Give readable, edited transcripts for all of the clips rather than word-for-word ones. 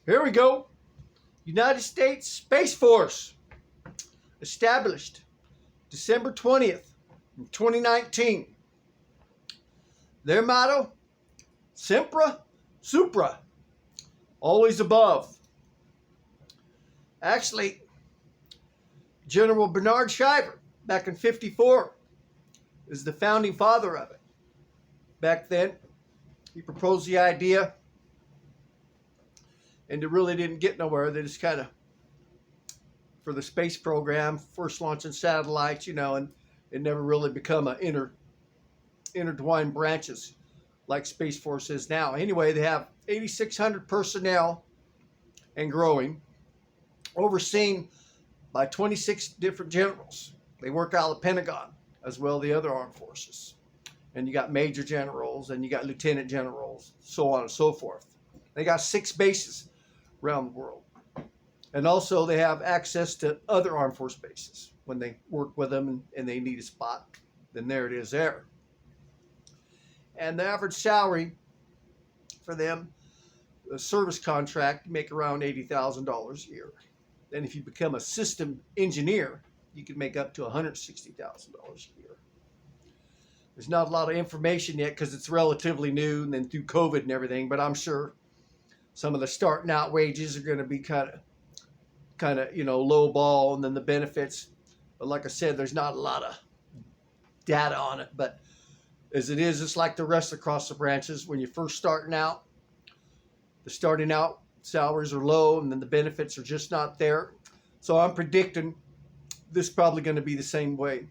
Here we go. United States Space Force, established December 20th, 2019. Their motto, Semper Supra, always above. Actually, General Bernard Shiver, back in '54, is the founding father of it. Back then, he proposed the idea, and it really didn't get nowhere. They just kind of, for the space program, first launching satellites, and it never really become a intertwined branches like Space Force is now. Anyway, they have 8,600 personnel and growing, overseen by 26 different generals. They work out of the Pentagon as well as the other armed forces. And you got major generals and you got lieutenant generals, so on and so forth. They got 6 bases around the world. And also they have access to other armed force bases. When they work with them and they need a spot, then there it is there. And the average salary for them, a service contract, you make around $80,000 a year. Then if you become a system engineer, you can make up to $160,000 a year. There's not a lot of information yet because it's relatively new, and then through COVID and everything, but I'm sure some of the starting out wages are going to be kind of low ball, and then the benefits. But like I said, there's not a lot of data on it. But as it is, it's like the rest across the branches. When you're first starting out, the starting out salaries are low, and then the benefits are just not there. So I'm predicting this is probably going to be the same way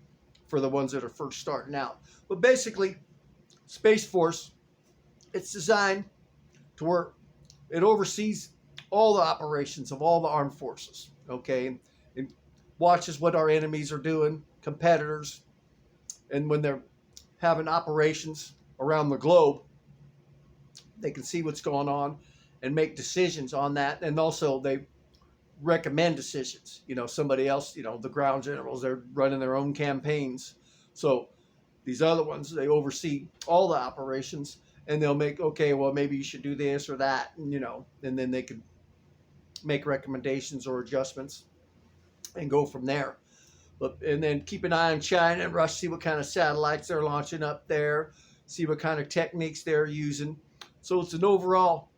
for the ones that are first starting out. But basically, Space Force, it's designed to where it oversees all the operations of all the armed forces, okay? It watches what our enemies are doing, competitors, and when they're having operations around the globe, they can see what's going on and make decisions on that. And also they recommend decisions. Somebody else, the ground generals, they're running their own campaigns. So these other ones, they oversee all the operations, and they'll make, okay, well, maybe you should do this or that, and then they can make recommendations or adjustments and go from there. And then keep an eye on China and Russia, see what kind of satellites they're launching up there, see what kind of techniques they're using. So it's an overall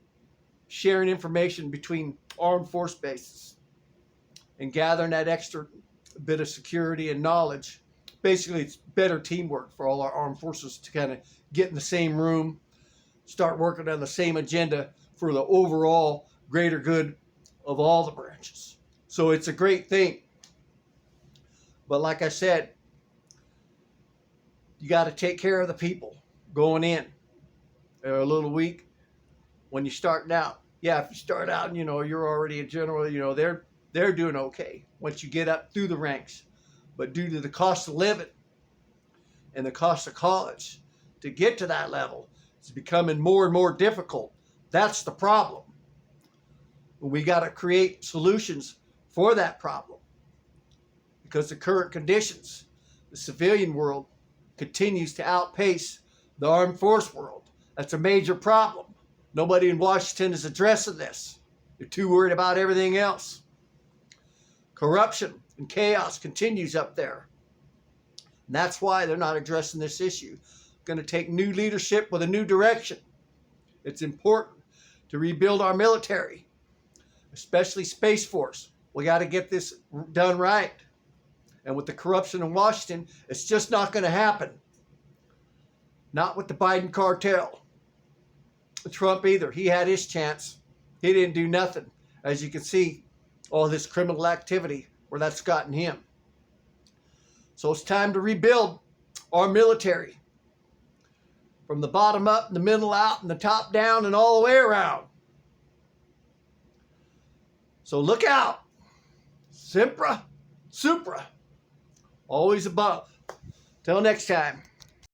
sharing information between armed force bases and gathering that extra bit of security and knowledge. Basically, it's better teamwork for all our armed forces to kind of get in the same room, start working on the same agenda for the overall greater good of all the branches. So it's a great thing. But like I said, you got to take care of the people going in. They're a little weak when you're starting out. Yeah, if you start out and you're already a general, they're doing okay once you get up through the ranks. But due to the cost of living and the cost of college, to get to that level, it's becoming more and more difficult. That's the problem. We got to create solutions for that problem. Because the current conditions, the civilian world continues to outpace the armed force world. That's a major problem. Nobody in Washington is addressing this. They're too worried about everything else. Corruption and chaos continues up there. And that's why they're not addressing this issue. It's going to take new leadership with a new direction. It's important to rebuild our military, especially Space Force. We got to get this done right. And with the corruption in Washington, it's just not going to happen. Not with the Biden cartel. Trump either. He had his chance. He didn't do nothing. As you can see, all this criminal activity where that's gotten him. So it's time to rebuild our military. From the bottom up, the middle out, and the top down, and all the way around. So look out. Semper Supra. Always above. Till next time.